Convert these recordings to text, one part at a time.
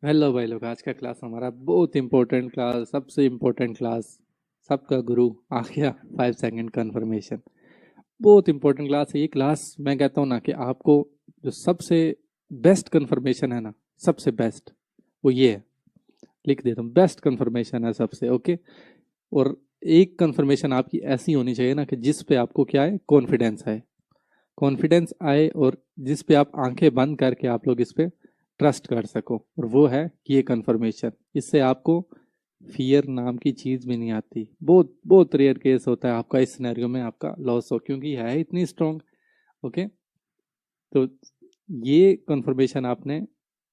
Hello भाई लोग, आज का क्लास हमारा बहुत इंपॉर्टेंट क्लास, सबसे इम्पोर्टेंट क्लास, सबका गुरु आ गया। 5 सेकंड कन्फर्मेशन। बहुत इंपॉर्टेंट क्लास है ये क्लास। मैं कहता हूँ ना कि आपको जो सबसे बेस्ट कन्फर्मेशन है ना, सबसे बेस्ट वो ये है। लिख देता हूँ, बेस्ट कन्फर्मेशन है सबसे। ओके। और एक कन्फर्मेशन आपकी ऐसी होनी चाहिए ना कि जिस पे आपको क्या है, कॉन्फिडेंस आए। कॉन्फिडेंस आए और जिस पे आप आंखें बंद करके आप लोग इस पे ट्रस्ट कर सको, और वो है ये कंफर्मेशन। इससे आपको फियर नाम की चीज भी नहीं आती। बहुत बहुत रेयर केस होता है आपका इस सिनेरियो में आपका लॉस हो, क्योंकि है इतनी स्ट्रांग। ओके। तो ये कंफर्मेशन आपने,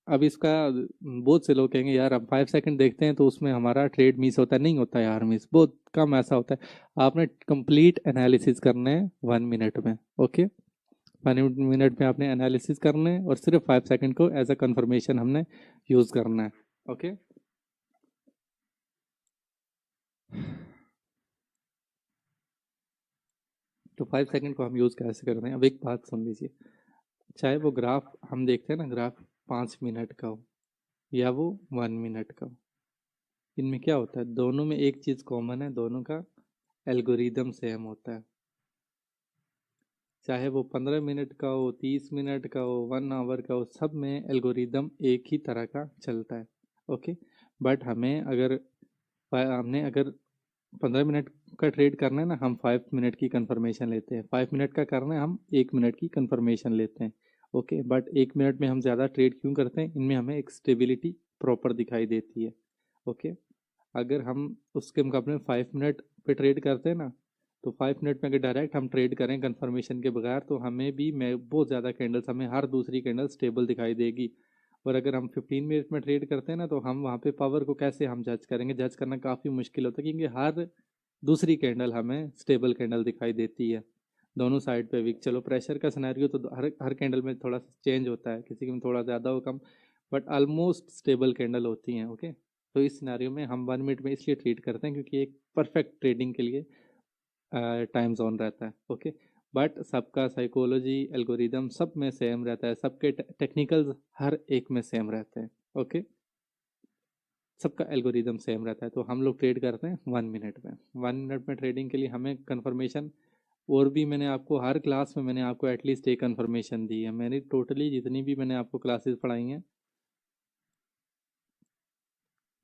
अब इसका बहुत से लोग कहेंगे यार हम 5 सेकंड देखते हैं तो उसमें हमारा ट्रेड मिस होता है। नहीं होता यार, मिस बहुत कम ऐसा होता है। आपने कंप्लीट एनालिसिस करना है 1 मिनट में। ओके। 1 मिनट में आपने एनालिसिस करना है और सिर्फ 5 सेकंड को एज अ कंफर्मेशन हमने यूज करना है। ओके। तो 5 सेकंड को हम यूज कैसे करते हैं, अब एक बात सुन लीजिए। चाहे वो ग्राफ हम देखते हैं ना, ग्राफ 5 मिनट का हो या वो 1 मिनट का हो, इनमें क्या होता है, दोनों में एक चीज कॉमन है, दोनों का एल्गोरिदम सेम होता है। चाहे वो 15 मिनट का हो, 30 मिनट का हो, 1 आवर का हो, सब में एल्गोरिदम एक ही तरह का चलता है। ओके। बट हमने अगर 15 मिनट का ट्रेड करना है ना, हम 5 मिनट की कंफर्मेशन लेते हैं। 5 मिनट का करना है, हम 1 मिनट की कंफर्मेशन लेते हैं। ओके। बट 1 मिनट में हम ज़्यादा ट्रेड क्यों करते हैं, इनमें हमें एक स्टेबिलिटी प्रॉपर दिखाई देती है। ओके। अगर हम उसके मुकाबले में 5 मिनट पे ट्रेड करते हैं ना, तो 5 मिनट में अगर डायरेक्ट हम ट्रेड करें कंफर्मेशन के बगैर, तो हमें भी मैं बहुत ज़्यादा कैंडल्स, हमें हर दूसरी कैंडल स्टेबल दिखाई देगी। और अगर हम 15 मिनट में ट्रेड करते हैं ना, तो हम वहाँ पे पावर को कैसे हम जज करेंगे, जज करना काफ़ी मुश्किल होता है, क्योंकि हर दूसरी कैंडल हमें स्टेबल कैंडल दिखाई देती है। दोनों साइड पे वीक, चलो प्रेशर का सिनेरियो तो हर हर कैंडल में थोड़ा सा चेंज होता है, किसी में थोड़ा ज़्यादा हो कम, बट ऑलमोस्ट स्टेबल कैंडल होती हैं। ओके। तो इस सिनेरियो में हम 1 मिनट में इसलिए ट्रेड करते हैं क्योंकि एक परफेक्ट ट्रेडिंग के लिए टाइम जोन रहता है। ओके। बट सबका साइकोलॉजी एल्गोरिदम सब में सेम रहता है, सबके टेक्निकल्स हर एक में सेम रहते हैं। ओके। सबका एल्गोरिदम सेम रहता है, तो हम लोग ट्रेड करते हैं 1 मिनट में। 1 मिनट में ट्रेडिंग के लिए हमें कंफर्मेशन, और भी मैंने आपको हर क्लास में मैंने आपको एटलीस्ट एक कंफर्मेशन दी है। मैंने टोटली जितनी भी मैंने आपको क्लासेस पढ़ाई हैं,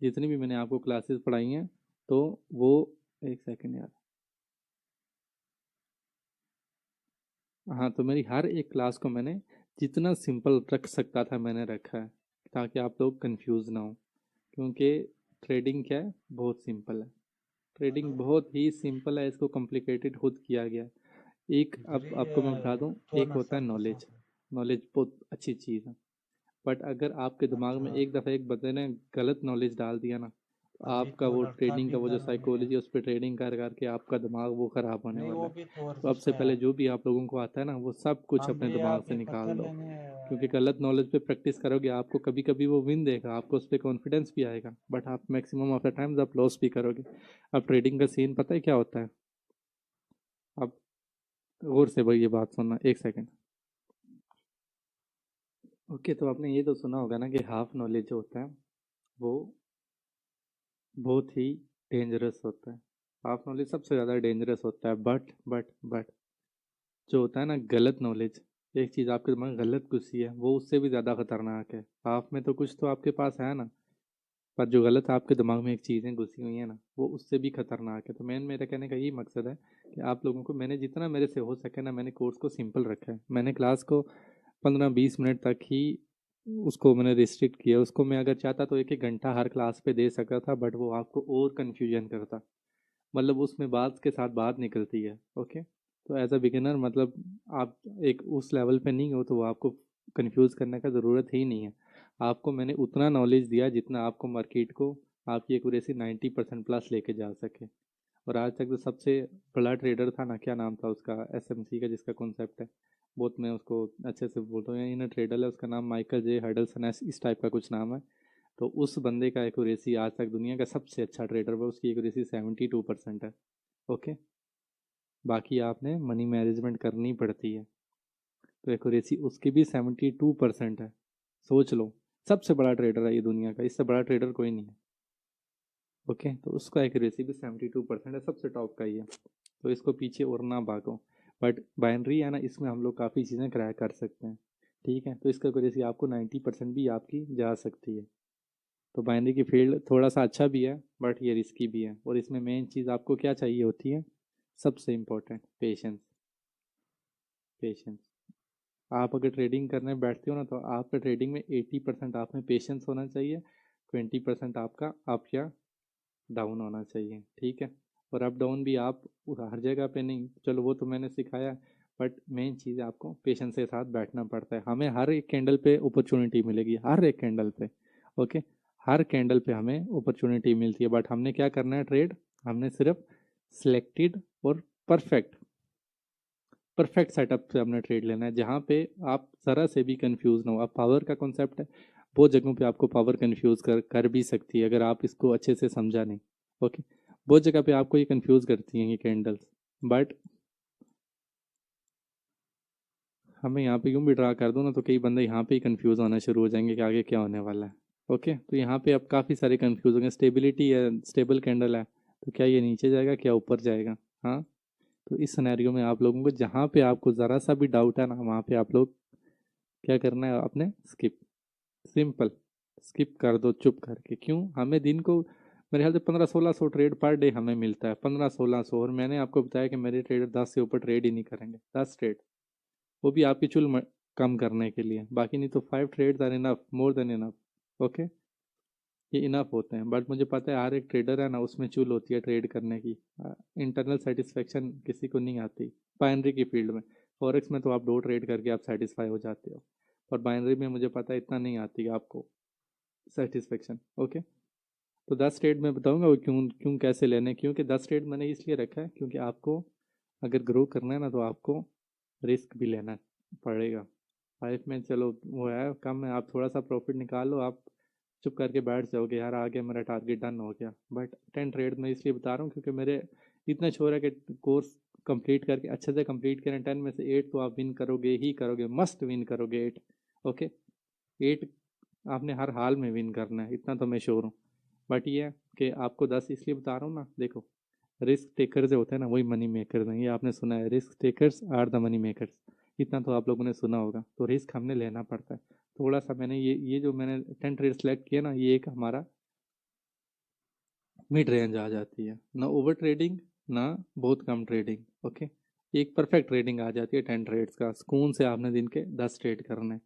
जितनी भी मैंने आपको क्लासेस पढ़ाई हैं, तो वो, एक सेकंड यार। हाँ, तो मेरी हर एक क्लास को मैंने जितना सिंपल रख सकता था मैंने रखा है, ताकि आप लोग कंफ्यूज ना हो। क्योंकि ट्रेडिंग क्या है, बहुत सिंपल है। ट्रेडिंग बहुत ही सिंपल है, इसको कॉम्प्लिकेटेड खुद किया गया है। एक, अब आपको मैं बता दूं, एक होता है नॉलेज। नॉलेज बहुत अच्छी चीज़ है, बट अगर आपके दिमाग में एक दफ़ा एक बंदे ने गलत नॉलेज डाल दिया ना, तो आपका वो ट्रेडिंग का वो जो साइकोलॉजी है उस पर ट्रेडिंग कर करके आपका दिमाग वो ख़राब होने नहीं वाला वो है। भी तो और तो अब से उसका पहले जो भी आप लोगों को आता है ना, वो सब कुछ हम अपने भी दिमाग से आपके पता निकाल दो। लेने क्योंकि आए गलत नॉलेज पे प्रैक्टिस करोगे, आपको कभी कभी वो विन देगा, आपको उस पर कॉन्फिडेंस भी आएगा, बट आप मैक्सिमम ऑफ द टाइम्स आप लॉस भी करोगे। अब ट्रेडिंग का सीन पता है क्या होता है? अब गौर से भाई ये बात सुनना, एक सेकंड। ओके। तो आपने ये तो सुना होगा ना कि हाफ नॉलेज जो होता है वो बहुत ही डेंजरस होता है। हाफ नॉलेज सबसे ज़्यादा डेंजरस होता है, बट जो होता है ना गलत नॉलेज, एक चीज़ आपके दिमाग में गलत घुसी है, वो उससे भी ज़्यादा खतरनाक है। हाफ में तो कुछ तो आपके पास है ना, पर जो गलत आपके दिमाग में एक चीज़ें घुसी हुई हैं ना, वो उससे भी खतरनाक है। तो मेरा कहने का यही मकसद है कि आप लोगों को, मैंने जितना मेरे से हो सके ना, मैंने कोर्स को सिंपल रखा है। मैंने क्लास को 15-20 मिनट तक ही उसको मैंने रिस्ट्रिक्ट किया। उसको मैं अगर चाहता तो 1-1 घंटा हर क्लास पे दे सकता था, बट वो आपको और कन्फ्यूजन करता। मतलब उसमें बात के साथ बात निकलती है। ओके। तो एज अ बिगिनर, मतलब आप एक उस लेवल पे नहीं हो, तो वो आपको कंफ्यूज करने का ज़रूरत ही नहीं है। आपको मैंने उतना नॉलेज दिया जितना आपको मार्केट को, आपकी एक्यूरेसी 90% प्लस लेके जा सके। और आज तक जो सबसे बड़ा ट्रेडर था ना, क्या नाम था उसका, एसएमसी का जिसका कॉन्सेप्ट है, बहुत मैं उसको अच्छे से बोलता हूँ, इन ट्रेडर है, उसका नाम माइकल जे हर्डलसन है, इस टाइप का कुछ नाम है। तो उस बंदे का एक्यूरेसी आज तक दुनिया का सबसे अच्छा ट्रेडर है, उसकी एक्यूरेसी 72% है। ओके। बाकी आपने मनी मैनेजमेंट करनी पड़ती है, तो एक्यूरेसी उसकी भी 72% है। सोच लो, सबसे बड़ा ट्रेडर है ये दुनिया का, इससे बड़ा ट्रेडर कोई नहीं है। ओके, तो उसका एक्यूरेसी भी 72% है, सबसे टॉप का ही है। तो इसको पीछे और ना भागो। बट बाइनरी है ना, इसमें हम लोग काफ़ी चीज़ें क्रैक कर सकते हैं। ठीक है, तो इसका एक्यूरेसी आपको 90% भी आपकी जा सकती है। तो बाइनरी की फील्ड थोड़ा सा अच्छा भी है, बट ये रिस्की भी है। और इसमें मेन चीज़ आपको क्या चाहिए होती है, सबसे इम्पोर्टेंट, पेशेंस। पेशेंस। आप अगर ट्रेडिंग करने बैठते हो ना, तो आपका ट्रेडिंग में 80% आप में पेशेंस होना चाहिए, 20% आपका अप या डाउन होना चाहिए। ठीक है, और अप डाउन भी आप हर जगह पे नहीं, चलो वो तो मैंने सिखाया, बट मेन चीज़ आपको पेशेंस के साथ बैठना पड़ता है। हमें हर एक कैंडल पे अपॉर्चुनिटी मिलेगी, हर एक कैंडल पे। ओके, हर कैंडल पे हमें अपॉर्चुनिटी मिलती है, बट हमने क्या करना है, ट्रेड हमने सिर्फ सिलेक्टेड और परफेक्ट परफेक्ट सेटअप से हमने ट्रेड लेना है, जहाँ पे आप ज़रा से भी कंफ्यूज ना हो। अब पावर का कॉन्सेप्ट है, बहुत जगहों पे आपको पावर कंफ्यूज कर भी सकती है अगर आप इसको अच्छे से समझा नहीं। ओके, बहुत जगह पे आपको ये कंफ्यूज करती हैं ये कैंडल्स, बट हमें यहाँ पे यूँ भी ड्रा कर दो ना, तो कई बंदे यहाँ पे ही कंफ्यूज होना शुरू हो जाएंगे कि आगे क्या होने वाला है। ओके, तो यहाँ पे अब काफ़ी सारे कंफ्यूज होंगे। स्टेबिलिटी है, स्टेबल कैंडल है, तो क्या ये नीचे जाएगा, क्या ऊपर जाएगा। हाँ, तो इस सिनेरियो में आप लोगों को जहाँ पे आपको ज़रा सा भी डाउट है ना, वहाँ पे आप लोग क्या करना है, आपने स्किप, सिंपल स्किप कर दो चुप करके। क्यों, हमें दिन को मेरे ख्याल से 1500-1600 ट्रेड पर डे हमें मिलता है, 1500-1600। और मैंने आपको बताया कि मेरे ट्रेडर 10 से ऊपर ट्रेड ही नहीं करेंगे, 10 ट्रेड, वो भी आपकी चुल कम करने के लिए। बाकी नहीं तो 5 trades are enough, more than enough. Okay, ये इनफ होते हैं। बट मुझे पता है हर एक ट्रेडर है ना, उसमें चुल होती है ट्रेड करने की, इंटरनल सेटिस्फेक्शन किसी को नहीं आती बाइनरी की फील्ड में। फॉरेक्स में तो आप 2 ट्रेड करके आप सेटिस्फाई हो जाते हो, और बाइनरी में मुझे पता है इतना नहीं आती आपको सेटिस्फेक्शन। ओके, तो 10 ट्रेड मैं बताऊंगा वो क्यों क्यों कैसे लेने। क्योंकि 10 ट्रेड मैंने इसलिए रखा है क्योंकि आपको अगर ग्रो करना है ना, तो आपको रिस्क भी लेना पड़ेगा। 5 में चलो वो है कम है, आप थोड़ा सा प्रॉफिट निकाल लो, आप चुप करके बैठ जाओगे, यार आ गया मेरा टारगेट, डन हो गया। बट 10 ट्रेड में इसलिए बता रहा हूँ क्योंकि मेरे इतना श्योर है कि कोर्स कंप्लीट करके अच्छे से कंप्लीट करें, 10 में से 8 तो आप विन करोगे ही करोगे, मस्ट विन करोगे 8। ओके, 8 आपने हर हाल में विन करना है, इतना तो मैं श्योर हूँ। बट ये है कि आपको 10 इसलिए बता रहा हूँ ना, देखो रिस्क टेकर जो होते हैं ना, वही मनी मेकर हैं। ये आपने सुना है, risk takers are the money makers, इतना तो आप लोगों ने सुना होगा। तो रिस्क हमने लेना पड़ता है थोड़ा सा। मैंने ये जो मैंने 10 ट्रेड सेलेक्ट किया ना, ये एक हमारा मिड रेंज आ जाती है, ना ओवर ट्रेडिंग ना बहुत कम ट्रेडिंग। ओके, एक परफेक्ट ट्रेडिंग आ जाती है 10 ट्रेड्स का। सुकून से आपने दिन के 10 ट्रेड करने,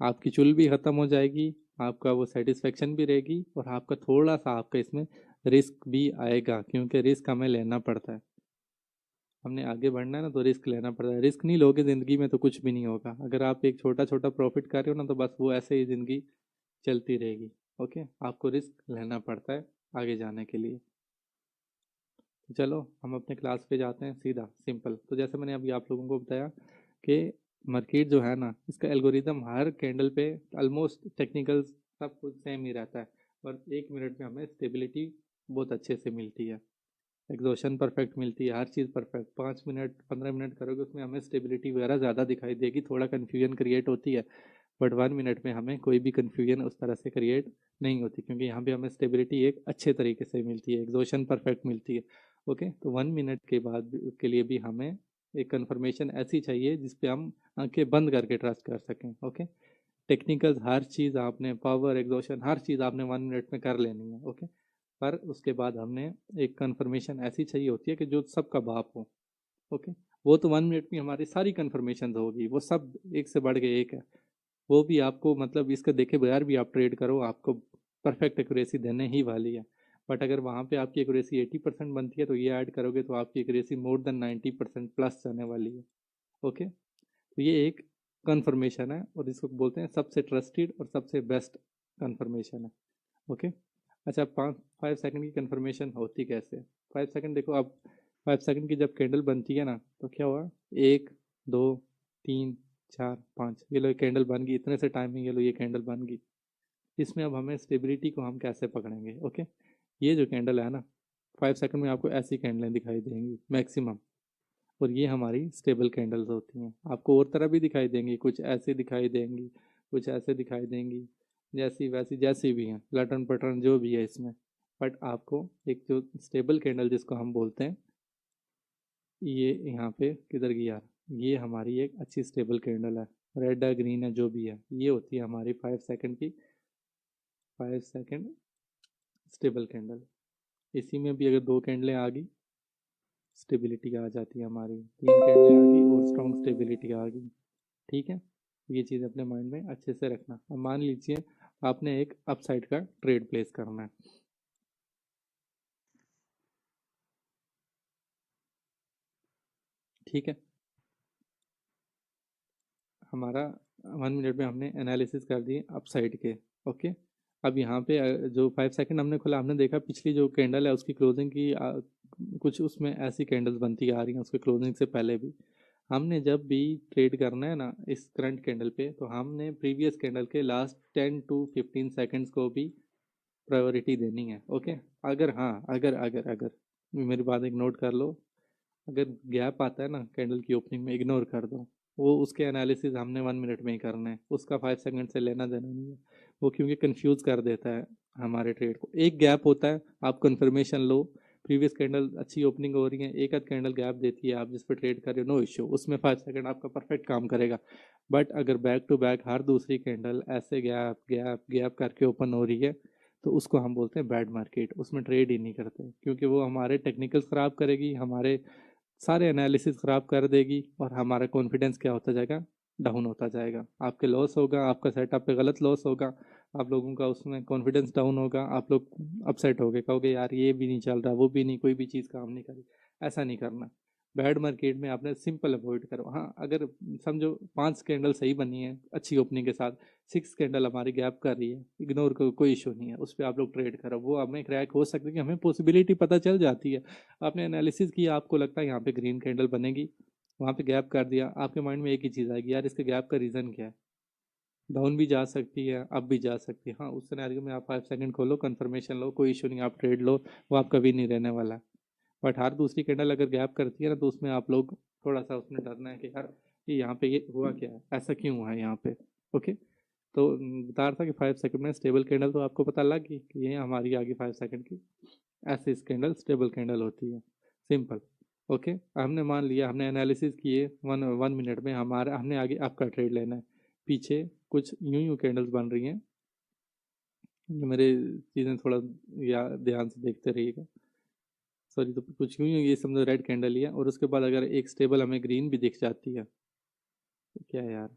आपकी चुल भी ख़त्म हो जाएगी, आपका वो सेटिस्फेक्शन भी रहेगी, और आपका थोड़ा सा आपका इसमें रिस्क भी आएगा, क्योंकि रिस्क हमें लेना पड़ता है। हमने आगे बढ़ना है ना, तो रिस्क लेना पड़ता है। रिस्क नहीं लोगे ज़िंदगी में तो कुछ भी नहीं होगा। अगर आप एक छोटा छोटा प्रॉफिट कर रहे हो ना, तो बस वो ऐसे ही ज़िंदगी चलती रहेगी। ओके, आपको रिस्क लेना पड़ता है आगे जाने के लिए। तो चलो हम अपने क्लास पे जाते हैं सीधा, सिंपल। तो जैसे मैंने अभी आप लोगों को बताया कि मार्केट जो है ना, इसका एल्गोरिदम हर कैंडल पे ऑलमोस्ट टेक्निकल सब कुछ सेम ही रहता है, और 1 मिनट में हमें स्टेबिलिटी बहुत अच्छे से मिलती है, एग्जॉशन परफेक्ट मिलती है, हर चीज़ परफेक्ट। 5 मिनट 15 मिनट करोगे उसमें हमें स्टेबिलिटी वगैरह ज़्यादा दिखाई देगी, थोड़ा कन्फ्यूजन क्रिएट होती है। बट 1 मिनट में हमें कोई भी कन्फ्यूजन उस तरह से क्रिएट नहीं होती, क्योंकि यहाँ पे हमें स्टेबिलिटी एक अच्छे तरीके से मिलती है, एग्जॉशन परफेक्ट मिलती है। ओके, तो 1 मिनट के बाद के लिए भी हमें एक कन्फर्मेशन ऐसी चाहिए जिसपे हम आंखें बंद करके ट्रस्ट कर सकें। ओके, टेक्निकल हर चीज़ आपने, पावर एग्जॉशन हर चीज़ आपने 1 मिनट में कर लेनी है। ओके, पर उसके बाद हमने एक कन्फर्मेशन ऐसी चाहिए होती है कि जो सबका बाप हो। ओके, वो तो 1 मिनट में हमारी सारी कन्फर्मेशन होगी, वो सब एक से बढ़ के एक है। वो भी आपको मतलब इसका देखे बगैर भी आप ट्रेड करो, आपको परफेक्ट एक्यूरेसी देने ही वाली है। बट अगर वहाँ पे आपकी एक्यूरेसी 80% बनती है, तो ये ऐड करोगे तो आपकी एक्यूरेसी मोर देन 90% प्लस जाने वाली है। ओके, तो ये एक कन्फर्मेशन है, और इसको बोलते हैं सबसे ट्रस्टेड और सबसे बेस्ट कन्फर्मेशन है। ओके, अच्छा, 5 सेकंड की कन्फर्मेशन होती कैसे है? 5 सेकंड देखो, अब 5 सेकंड की जब कैंडल बनती है ना, तो क्या हुआ, 1 2 3 4 5, ये लो कैंडल बन गई, इतने से टाइमिंग, ये लो ये कैंडल बन गई। इसमें अब हमें स्टेबिलिटी को हम कैसे पकड़ेंगे। ओके, ये जो कैंडल है ना, 5 सेकंड में आपको ऐसी कैंडलें दिखाई देंगी मैक्सिमम, और ये हमारी स्टेबल कैंडल्स होती हैं। आपको और तरह भी दिखाई देंगी, कुछ ऐसे दिखाई देंगी, कुछ ऐसे दिखाई देंगी, जैसी वैसी जैसी भी हैं, लटन पटन जो भी है इसमें, बट आपको एक जो स्टेबल कैंडल जिसको हम बोलते हैं, ये यहाँ पे किधर गया, ये हमारी एक अच्छी स्टेबल कैंडल है, रेड है ग्रीन है जो भी है, ये होती है हमारी 5 सेकंड की, 5 सेकंड स्टेबल कैंडल। इसी में भी अगर 2 कैंडलें आ गई, स्टेबिलिटी आ जाती है हमारी, 3 कैंडलें आ गई और स्ट्रॉन्ग स्टेबिलिटी आ गई। ठीक है, ये चीज़ अपने माइंड में अच्छे से रखना। अब मान लीजिए आपने एक अपसाइड का ट्रेड प्लेस करना है, ठीक है, हमारा 1 मिनट में हमने एनालिसिस कर दिए अपसाइड के। ओके, अब यहाँ पे जो 5 सेकंड हमने खोला, हमने देखा पिछली जो कैंडल है उसकी क्लोजिंग की कुछ उसमें ऐसी कैंडल्स बनती आ रही हैं उसके क्लोजिंग से पहले भी। हमने जब भी ट्रेड करना है ना इस करंट कैंडल पे, तो हमने प्रीवियस कैंडल के लास्ट 10 to 15 सेकंड्स को भी प्रायोरिटी देनी है। ओके, अगर हाँ अगर अगर अगर मेरी बात एक नोट कर लो, अगर गैप आता है ना कैंडल की ओपनिंग में, इग्नोर कर दो, वो उसके एनालिसिस हमने 1 मिनट में ही करना है, उसका 5 सेकंड से लेना देना नहीं है वो, क्योंकि कंफ्यूज कर देता है हमारे ट्रेड को। एक गैप होता है, आप कंफर्मेशन लो, प्रीवियस कैंडल अच्छी ओपनिंग हो रही है, एक आध कैंडल गैप देती है, आप जिस पर ट्रेड कर रहे हो नो इश्यू, उसमें 5 सेकंड आपका परफेक्ट काम करेगा। बट अगर बैक टू बैक हर दूसरी कैंडल ऐसे गैप गैप गैप करके ओपन हो रही है, तो उसको हम बोलते हैं बैड मार्केट, उसमें ट्रेड ही नहीं करते, क्योंकि वो हमारे टेक्निकल्स ख़राब करेगी, हमारे सारे एनालिसिस ख़राब कर देगी, और हमारा कॉन्फिडेंस क्या होता जाएगा, डाउन होता जाएगा, आपके लॉस होगा, आपका सेटअप पे गलत लॉस होगा, आप लोगों का उसमें कॉन्फिडेंस डाउन होगा, आप लोग अपसेट हो गए, कहोगे यार ये भी नहीं चल रहा, वो भी नहीं, कोई भी चीज़ काम नहीं करी। ऐसा नहीं करना। बैड मार्केट में आपने सिंपल अवॉइड करो। हाँ, अगर समझो 5 कैंडल सही बनी है अच्छी ओपनिंग के साथ, 6 कैंडल हमारी गैप कर रही है, इग्नोर करो, कोई इशू नहीं है, उस पर आप लोग ट्रेड करो, वो हमें क्रैक हो सकता है कि हमें पॉसिबिलिटी पता चल जाती है। आपने एनालिसिस किया, आपको लगता है यहाँ पे ग्रीन कैंडल बनेगी, वहाँ पे गैप कर दिया, आपके माइंड में एक ही चीज़ आएगी, यार इसके गैप का रीज़न क्या है, डाउन भी जा सकती है, अप भी जा सकती है। हाँ, उस सिनेरियो में आप 5 सेकंड खोलो, कंफर्मेशन लो, कोई इशू नहीं, आप ट्रेड लो, वो आपका भी नहीं रहने वाला। बट हर दूसरी कैंडल अगर गैप करती है ना, तो उसमें आप लोग थोड़ा सा उसमें डरना है कि यार ये यहाँ पे ये हुआ क्या है, ऐसा क्यों हुआ है यहाँ पे। ओके, तो बता रहा था कि 5 सेकंड में स्टेबल कैंडल, तो आपको पता लग गई कि ये हमारी आगे 5 सेकंड की ऐसी कैंडल स्टेबल कैंडल होती है, सिंपल। ओके, हमने मान लिया, हमने एनालिसिस किए, वन वन मिनट में हमारा, हमने आगे आपका ट्रेड लेना है, पीछे कुछ यूं यूं कैंडल्स बन रही हैं, ये मेरे चीज़ें थोड़ा या ध्यान से देखते रहिएगा, सॉरी, तो कुछ यूं यूं ये समझो रेड कैंडल ही है, और उसके बाद अगर एक स्टेबल हमें ग्रीन भी दिख जाती है, तो क्या है यार,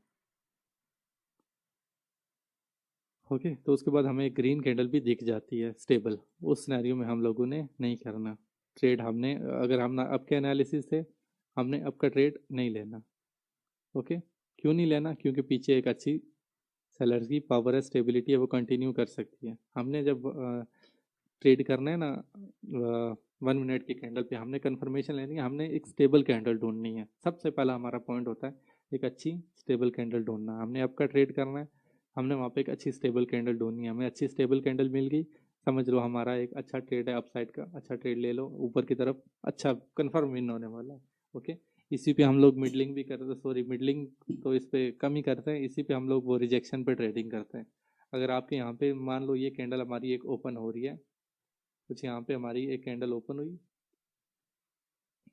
ओके, तो उसके बाद हमें एक ग्रीन कैंडल भी दिख जाती है स्टेबल, उस सिनेरियो में हम लोगों ने नहीं करना ट्रेड, हमने अगर हम अब के एनालिसिस से हमने अब का ट्रेड नहीं लेना। ओके, क्यों नहीं लेना, क्योंकि पीछे एक अच्छी सेलर्स की पावर है, स्टेबिलिटी है, वो कंटिन्यू कर सकती है। हमने जब ट्रेड करना है ना 1 मिनट की कैंडल पे, हमने कंफर्मेशन लेनी है, हमने एक स्टेबल कैंडल ढूंढनी है, सबसे पहला हमारा पॉइंट होता है एक अच्छी स्टेबल कैंडल ढूंढना। हमने आपका ट्रेड करना है, हमने वहाँ पे एक अच्छी स्टेबल कैंडल ढूंढनी है, हमें अच्छी स्टेबल कैंडल मिल गई, समझ लो हमारा एक अच्छा ट्रेड है, अपसाइड का अच्छा ट्रेड ले लो, ऊपर की तरफ अच्छा कंफर्म विन होने वाला है। ओके, इसी पे हम लोग मिडलिंग भी करते हैं, सॉरी मिडलिंग तो इस पे कम ही करते हैं, इसी पे हम लोग वो रिजेक्शन पे ट्रेडिंग करते हैं। अगर आपके यहाँ पे मान लो ये कैंडल हमारी एक ओपन हो रही है, कुछ यहाँ पे हमारी एक कैंडल ओपन हुई,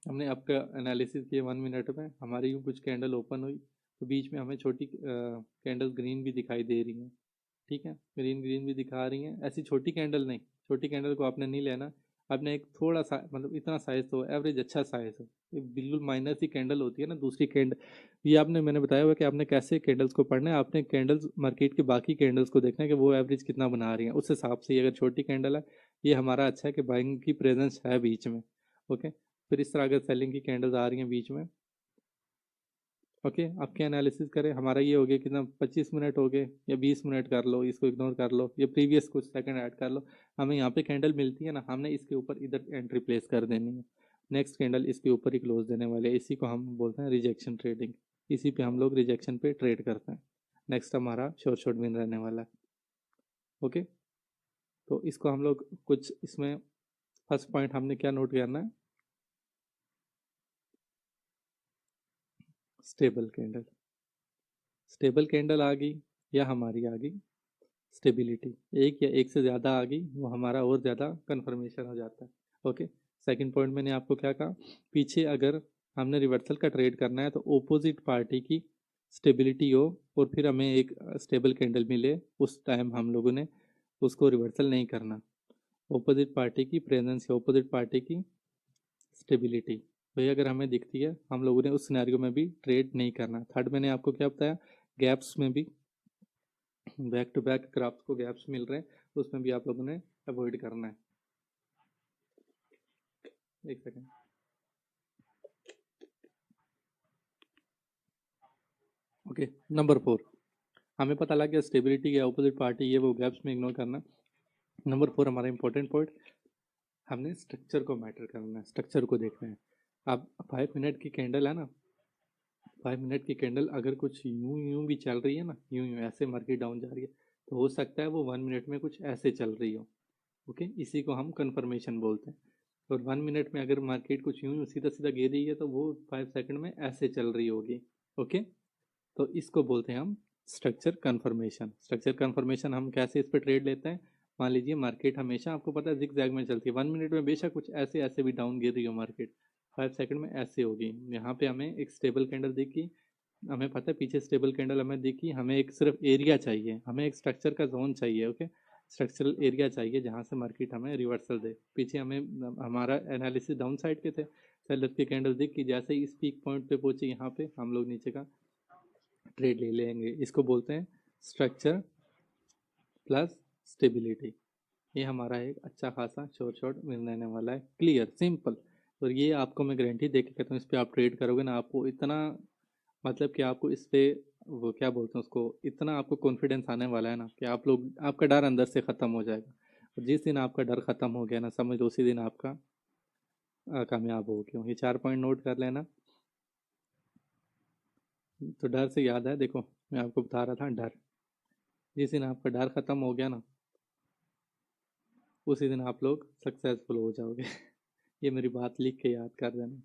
हमने आपका एनालिसिस किया 1 मिनट में, हमारी यूँ कुछ कैंडल ओपन हुई, तो बीच में हमें छोटी कैंडल ग्रीन भी दिखाई दे रही हैं, ठीक है, ग्रीन ग्रीन भी दिखा रही हैं, ऐसी छोटी कैंडल नहीं, छोटी कैंडल को आपने नहीं लेना, आपने एक थोड़ा सा मतलब इतना साइज तो एवरेज अच्छा साइज है, ये बिल्कुल माइनर सी कैंडल होती है ना दूसरी कैंडल, ये आपने मैंने बताया हुआ कि आपने कैसे कैंडल्स को पढ़ना है, आपने कैंडल्स मार्केट के बाकी कैंडल्स को देखना है कि वो एवरेज कितना बना रही है, उस हिसाब से अगर छोटी कैंडल है, ये हमारा अच्छा है कि बाइंग की प्रेजेंस है बीच में। ओके, फिर इस तरह अगर सेलिंग की कैंडल्स आ रही हैं बीच में, ओके, आप क्या एनालिसिस करें, हमारा ये हो गया कितना, 25 मिनट हो गए या 20 मिनट कर लो, इसको इग्नोर कर लो, ये प्रीवियस कुछ सेकंड ऐड कर लो, हमें यहाँ पे कैंडल मिलती है ना, हमने इसके ऊपर इधर एंट्री प्लेस कर देनी है, नेक्स्ट कैंडल इसके ऊपर ही क्लोज देने वाले हैं, इसी को हम बोलते हैं रिजेक्शन ट्रेडिंग, इसी पे हम लोग रिजेक्शन पे ट्रेड करते हैं, नेक्स्ट हमारा शॉर्ट शॉर्ट विन रहने वाला है। ओके, तो इसको हम लोग कुछ इसमें फर्स्ट पॉइंट हमने क्या नोट करना है, स्टेबल कैंडल, स्टेबल कैंडल आ गई या हमारी आ गई स्टेबिलिटी। एक या एक से ज़्यादा आ गई वो हमारा और ज़्यादा कन्फर्मेशन हो जाता है। ओके, सेकंड पॉइंट मैंने आपको क्या कहा, पीछे अगर हमने रिवर्सल का ट्रेड करना है तो ओपोजिट पार्टी की स्टेबिलिटी हो और फिर हमें एक स्टेबल कैंडल मिले, उस टाइम हम लोगों ने उसको रिवर्सल नहीं करना। ओपोजिट पार्टी की प्रेजेंस या ओपोजिट पार्टी की स्टेबिलिटी वही अगर हमें दिखती है, हम लोगों ने उस सिनेरियो में भी ट्रेड नहीं करना। थर्ड मैंने आपको क्या बताया, गैप्स में भी बैक टू बैक अगर आपको गैप्स मिल रहे हैं तो उसमें भी आप लोगों ने अवॉइड करना है। एक सेकेंड। ओके, नंबर 4, हमें पता लग गया स्टेबिलिटी या अपोजिट पार्टी ये वो गैप्स में इग्नोर करना। नंबर 4 हमारा इंपॉर्टेंट पॉइंट, हमने स्ट्रक्चर को मैटर करना है, स्ट्रक्चर को देखना है। अब 5 मिनट की कैंडल है ना, 5 मिनट की कैंडल अगर कुछ यूं यूं भी चल रही है ना, यूं यूं ऐसे मार्केट डाउन जा रही है, तो हो सकता है वो 1 मिनट में कुछ ऐसे चल रही हो। ओके, इसी को हम कंफर्मेशन बोलते हैं। और 1 मिनट में अगर मार्केट कुछ यूं यूं सीधा सीधा गिर रही है तो वो 5 सेकंड में ऐसे चल रही होगी। ओके, तो इसको बोलते हैं हम स्ट्रक्चर कंफर्मेशन। स्ट्रक्चर कंफर्मेशन हम कैसे इस पर ट्रेड लेते हैं, मान लीजिए मार्केट हमेशा आपको पता है जिग जैग में चलती है, 1 मिनट में बेशक कुछ ऐसे ऐसे भी डाउन गिर रही हो मार्केट, 5 सेकंड में ऐसे होगी। यहाँ पे हमें एक स्टेबल कैंडल दिखी, हमें पता है पीछे स्टेबल कैंडल हमें दिखी, हमें एक सिर्फ एरिया चाहिए, हमें एक स्ट्रक्चर का जोन चाहिए। ओके, स्ट्रक्चरल एरिया चाहिए जहाँ से मार्केट हमें रिवर्सल दे। पीछे हमें हमारा एनालिसिस डाउन साइड के थे, सेलर की कैंडल दिख की जैसे इस पीक पॉइंट पे पहुंची, यहाँ पे हम लोग नीचे का ट्रेड ले लेंगे। इसको बोलते हैं स्ट्रक्चर प्लस स्टेबिलिटी। ये हमारा एक अच्छा खासा शॉर्ट मिल रहने वाला है, क्लियर सिंपल। और ये आपको मैं गारंटी दे के कहता हूँ, इस पर आप ट्रेड करोगे ना, आपको इतना मतलब कि आपको इस पे वो क्या बोलते हैं उसको, इतना आपको कॉन्फिडेंस आने वाला है ना कि आप लोग, आपका डर अंदर से ख़त्म हो जाएगा। और जिस दिन आपका डर ख़त्म हो गया ना, समझ लो उसी दिन आपका कामयाब हो गया। ये 4 पॉइंट नोट कर लेना। तो डर से याद है, देखो मैं आपको बता रहा था डर, जिस दिन आपका डर ख़त्म हो गया ना, उसी दिन आप लोग सक्सेसफुल हो जाओगे। ये मेरी बात लिख के याद कर देना।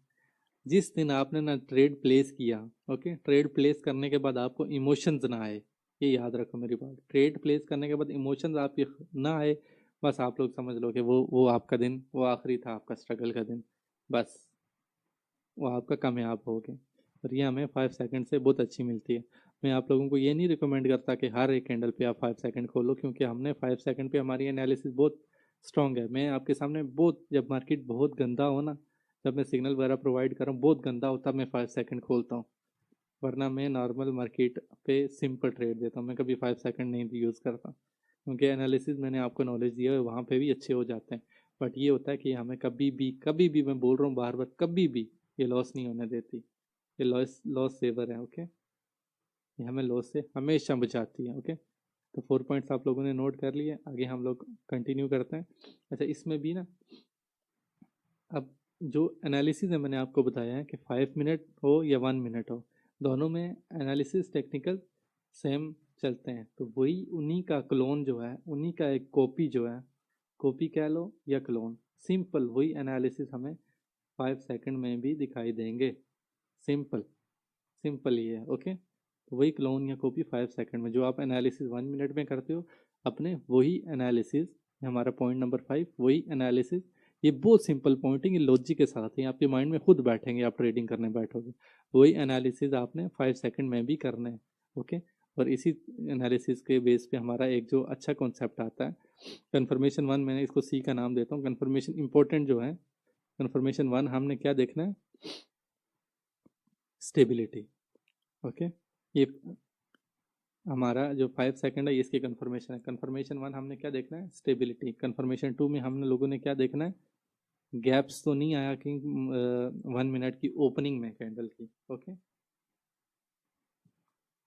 जिस दिन आपने ना ट्रेड प्लेस किया, ओके, ट्रेड प्लेस करने के बाद आपको इमोशंस ना आए, ये याद रखो मेरी बात, ट्रेड प्लेस करने के बाद इमोशंस आपके ना आए, बस आप लोग समझ लो कि वो आपका दिन, वो आखिरी था आपका स्ट्रगल का दिन, बस वो आपका कामयाब हो गए। और ये हमें 5 सेकंड से बहुत अच्छी मिलती है। मैं आप लोगों को ये नहीं रिकमेंड करता कि हर एक कैंडल पे आप 5 सेकंड खोलो, क्योंकि हमने 5 सेकंड पे हमारी एनालिसिस बहुत स्ट्रांग है। मैं आपके सामने बहुत, जब मार्केट बहुत गंदा हो ना, जब मैं सिग्नल वगैरह प्रोवाइड कर रहा हूँ बहुत गंदा हो, तब मैं 5 सेकंड खोलता हूँ, वरना मैं नॉर्मल मार्केट पे सिंपल ट्रेड देता हूँ। मैं कभी 5 सेकंड नहीं यूज़ करता, क्योंकि एनालिसिस मैंने आपको नॉलेज दिया है, वहाँ पे भी अच्छे हो जाते हैं। बट ये होता है कि हमें कभी भी मैं बोल रहा हूँ बार बार, कभी भी ये लॉस नहीं होने देती। ये लॉस लॉस सेवर है। ओके, ये हमें लॉस से हमेशा बचाती है। ओके, तो 4 पॉइंट्स आप लोगों ने नोट कर लिए, आगे हम लोग कंटिन्यू करते हैं। अच्छा, इसमें भी ना, अब जो एनालिसिस है मैंने आपको बताया है कि 5 मिनट हो या 1 मिनट हो, दोनों में एनालिसिस टेक्निकल सेम चलते हैं। तो वही उन्हीं का क्लोन जो है, उन्हीं का एक कॉपी जो है, कॉपी कह लो या क्लोन, सिंपल वही एनालिसिस हमें 5 सेकंड में भी दिखाई देंगे। सिंपल सिंपल ही है। ओके, तो वही क्लोन या कॉपी 5 सेकंड में, जो आप एनालिसिस 1 मिनट में करते हो अपने, वही एनालिसिस, हमारा पॉइंट नंबर 5, वही एनालिसिस। ये बहुत सिंपल पॉइंट है, ये लॉजिक के साथ है, आपके माइंड में खुद बैठेंगे, आप ट्रेडिंग करने बैठोगे, वही एनालिसिस आपने 5 सेकंड में भी करना है। ओके, और इसी एनालिसिस के बेस पे हमारा एक जो अच्छा कॉन्सेप्ट आता है कन्फर्मेशन 1, मैंने इसको सी का नाम देता हूँ। कन्फर्मेशन इंपॉर्टेंट जो है, कन्फर्मेशन 1 हमने क्या देखना है, स्टेबिलिटी। ओके, ये हमारा जो 5 सेकंड है ये इसकी कंफर्मेशन है। कंफर्मेशन 1 हमने क्या देखना है, स्टेबिलिटी। कंफर्मेशन 2 में हमने लोगों ने क्या देखना है, गैप्स तो नहीं आया कि 1 मिनट की ओपनिंग में कैंडल की। ओके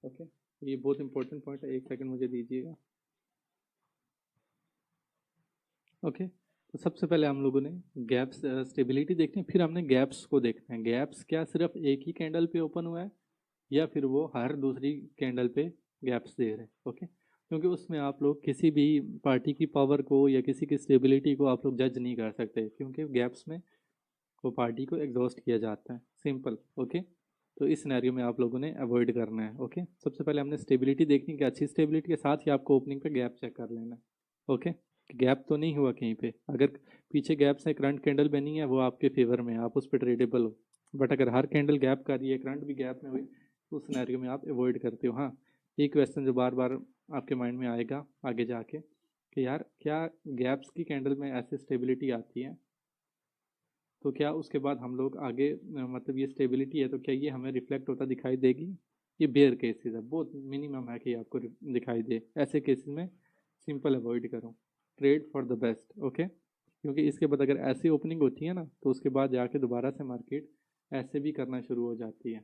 ओके, ये बहुत इंपॉर्टेंट पॉइंट है, एक सेकंड मुझे दीजिएगा। ओके, तो सबसे पहले हम लोगों ने गैप्स स्टेबिलिटी देखनी है, फिर हमने गैप्स को देखना है। गैप्स क्या सिर्फ एक ही कैंडल पे ओपन हुआ है, या फिर वो हर दूसरी कैंडल पे गैप्स दे रहे हैं। ओके, क्योंकि उसमें आप लोग किसी भी पार्टी की पावर को या किसी की स्टेबिलिटी को आप लोग जज नहीं कर सकते, क्योंकि गैप्स में वो पार्टी को एग्जॉस्ट किया जाता है। सिंपल। ओके, तो इस सिनेरियो में आप लोगों ने अवॉइड करना है। ओके, सबसे पहले हमने स्टेबिलिटी देखनी कि अच्छी स्टेबिलिटी के साथ ही आपको ओपनिंग पे गैप चेक कर लेना है। ओके, गैप तो नहीं हुआ कहीं पे, अगर पीछे गैप से करंट कैंडल बनी है वो आपके फेवर में, आप उस पर ट्रेडेबल हो। बट अगर हर कैंडल गैप कर रही है, करंट भी गैप में हुई, तो उस सिनेरियो में आप अवॉइड करते हो। हाँ, एक क्वेश्चन जो बार बार आपके माइंड में आएगा आगे जाके कि यार क्या गैप्स की कैंडल में ऐसे स्टेबिलिटी आती है, तो क्या उसके बाद हम लोग आगे मतलब ये स्टेबिलिटी है तो क्या ये हमें रिफ्लेक्ट होता दिखाई देगी? ये बेयर केसेस है, बहुत मिनिमम है कि आपको दिखाई दे। ऐसे केसेस में सिंपल अवॉइड करो, trade for the best. Okay, क्योंकि इसके बाद अगर ऐसी ओपनिंग होती है ना तो उसके बाद जाके दोबारा से मार्केट ऐसे भी करना शुरू हो जाती है।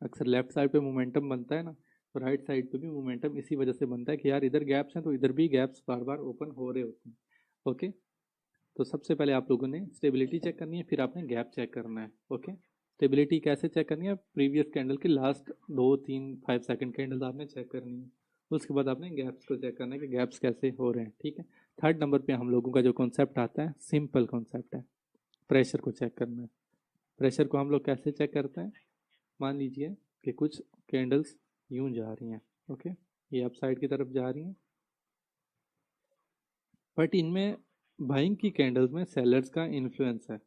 अक्सर लेफ्ट साइड पे मोमेंटम बनता है ना, तो राइट साइड पे भी मोमेंटम इसी वजह से बनता है कि यार इधर गैप्स हैं तो इधर भी गैप्स बार बार ओपन हो रहे होते हैं। ओके, तो सबसे पहले आप लोगों ने स्टेबिलिटी चेक करनी है, फिर आपने गैप चेक करना है। ओके, स्टेबिलिटी कैसे चेक करनी है? प्रीवियस कैंडल के लास्ट 2 3 5 सेकंड कैंडल आपने चेक करनी है, उसके बाद आपने गैप्स को चेक करना है कि गैप्स कैसे हो रहे हैं। ठीक है, थर्ड नंबर पे हम लोगों का जो कॉन्सेप्ट आता है, सिंपल कॉन्सेप्ट है, प्रेशर को चेक करना है। प्रेशर को हम लोग कैसे चेक करते हैं? मान लीजिए कि कुछ कैंडल्स यूं जा रही हैं। ओके, ये अप साइड की तरफ जा रही हैं, बट इनमें बाइंग की कैंडल्स में सेलर्स का इन्फ्लुएंस है।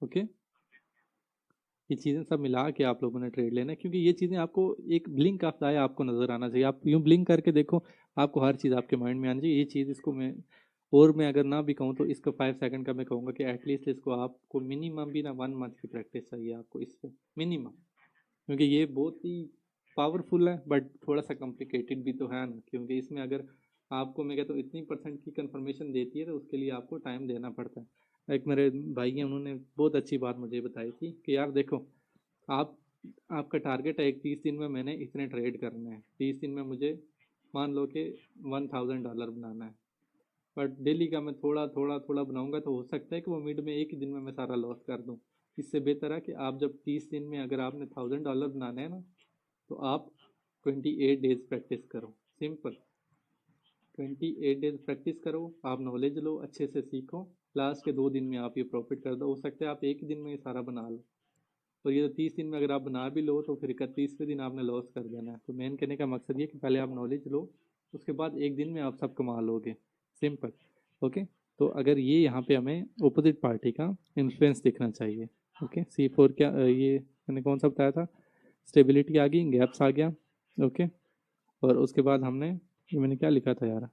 ओके, ये चीज़ें सब मिला के आप लोगों ने ट्रेड लेना है, क्योंकि ये चीज़ें आपको एक ब्लिंक ऑफ द आई आपको नज़र आना चाहिए। आप यूं ब्लिंक करके देखो, आपको हर चीज़ आपके माइंड में आनी चाहिए। ये चीज़ इसको मैं अगर ना भी कहूँ तो इसको 5 सेकंड का मैं कहूँगा कि एटलीस्ट इसको आपको मिनिमम भी ना 1 मंथ की प्रैक्टिस चाहिए आपको इस पर मिनिमम, क्योंकि ये बहुत ही पावरफुल है बट थोड़ा सा कॉम्प्लिकेटेड भी तो है ना, क्योंकि इसमें अगर आपको मैं कहता हूँ इतनी परसेंट की कंफर्मेशन देती है तो उसके लिए आपको टाइम देना पड़ता है। एक मेरे भाई हैं, उन्होंने बहुत अच्छी बात मुझे बताई थी कि यार देखो, आप आपका टारगेट है एक 30 दिन में मैंने इतने ट्रेड करने हैं, 30 दिन में मुझे मान लो कि $1000 बनाना है, बट डेली का मैं थोड़ा थोड़ा थोड़ा बनाऊंगा तो हो सकता है कि वो मिड में एक ही दिन में मैं सारा लॉस कर दूं। इससे बेहतर है कि आप जब 30 दिन में अगर आपने $1000 बनाने हैं ना, तो आप 28 डेज प्रैक्टिस करो। सिंपल, 28 डेज प्रैक्टिस करो, आप नॉलेज लो, अच्छे से सीखो, लास्ट के 2 दिन में आप ये प्रॉफिट कर दो। हो सकता है आप एक ही दिन में ये सारा बना लो, और ये 30 दिन में अगर आप बना भी लो तो फिर 31वें दिन आपने लॉस कर देना है। तो मेन कहने का मकसद ये कि पहले आप नॉलेज लो, उसके बाद एक दिन में आप सब कमा लोगे। सिंपल। ओके, तो अगर ये यहाँ पे हमें अपोजिट पार्टी का इन्फ्लुएंस दिखना चाहिए। ओके, C4 क्या ये मैंने कौन सा बताया था? स्टेबिलिटी आ गई, गैप्स आ गया। ओके, और उसके बाद हमने ये मैंने क्या लिखा था यार,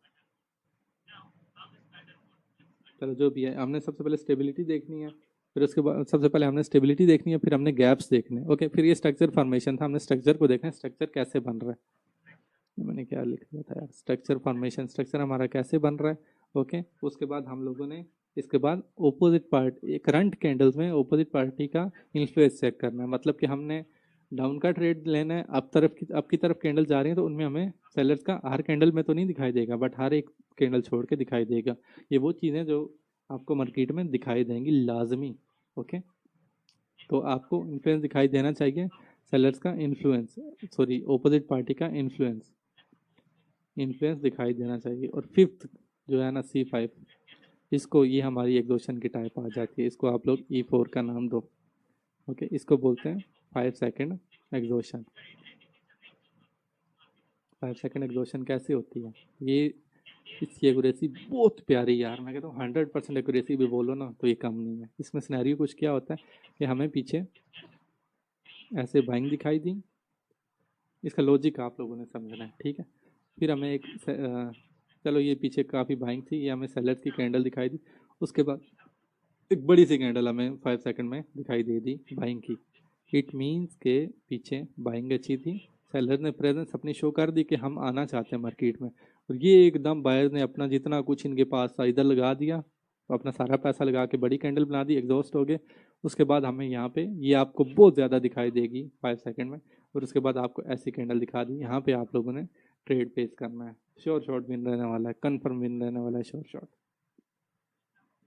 चलो जो भी है, हमने सबसे पहले स्टेबिलिटी देखनी है, फिर उसके बाद सबसे पहले हमने स्टेबिलिटी देखनी है, फिर हमने गैप्स देखने। ओके, फिर ये स्ट्रक्चर फॉर्मेशन था, हमने स्ट्रक्चर को देखना है, स्ट्रक्चर कैसे बन रहा है। मैंने क्या लिख दिया था यार, स्ट्रक्चर फॉर्मेशन, स्ट्रक्चर हमारा कैसे बन रहा है। ओके, उसके बाद हम लोगों ने इसके बाद ओपोजिट पार्टी, करंट कैंडल्स में ओपोजिट पार्टी का इन्फ्लुएंस चेक करना है। मतलब कि हमने डाउन का ट्रेड लेना है, अब की तरफ कैंडल जा रही है तो उनमें हमें सेलर्स का हर कैंडल में तो नहीं दिखाई देगा, बट हर एक कैंडल छोड़ के दिखाई देगा। ये वो चीज़ें जो आपको मार्केट में दिखाई देंगी लाजमी। ओके, तो आपको इन्फ्लुएंस दिखाई देना चाहिए, सेलर्स का इन्फ्लुएंस, सॉरी ओपोजिट पार्टी का इन्फ्लुएंस, इन्फ्लुएंस दिखाई देना चाहिए। और फिफ्थ जो है ना C5, इसको ये हमारी एग्जॉशन की टाइप आ जाती है, इसको आप लोग E4 का नाम दो। ओके, इसको बोलते हैं 5 सेकंड एग्जॉशन। 5 सेकंड एग्जॉशन कैसे होती है? ये इसकी एक्यूरेसी बहुत प्यारी यार, मैं कहता हूँ 100% एक्यूरेसी भी बोलो ना तो ये कम नहीं है। इसमें सिनेरियो कुछ क्या होता है कि हमें पीछे ऐसे बाइंग दिखाई दी, इसका लॉजिक आप लोगों ने समझना है। ठीक है, फिर हमें चलो ये पीछे काफ़ी बाइंग थी, ये हमें सेलर्स की कैंडल दिखाई दी, उसके बाद एक बड़ी सी कैंडल हमें 5 सेकंड में दिखाई दे दी बाइंग की। इट मीन्स के पीछे बाइंग अच्छी थी, सेलर ने प्रेजेंस अपनी शो कर दी कि हम आना चाहते हैं मार्केट में, और ये एकदम बायर ने अपना जितना कुछ इनके पास था इधर लगा दिया, तो अपना सारा पैसा लगा के बड़ी कैंडल बना दी, एग्जॉस्ट हो गए। उसके बाद हमें यहाँ पे ये आपको बहुत ज़्यादा दिखाई देगी 5 सेकंड में, और उसके बाद आपको ऐसी कैंडल दिखा दी। यहाँ पे आप लोगों ने ट्रेड पेस करना है, श्योर शॉट विन रहने वाला है, कन्फर्म विन रहने वाला है श्योर शॉट।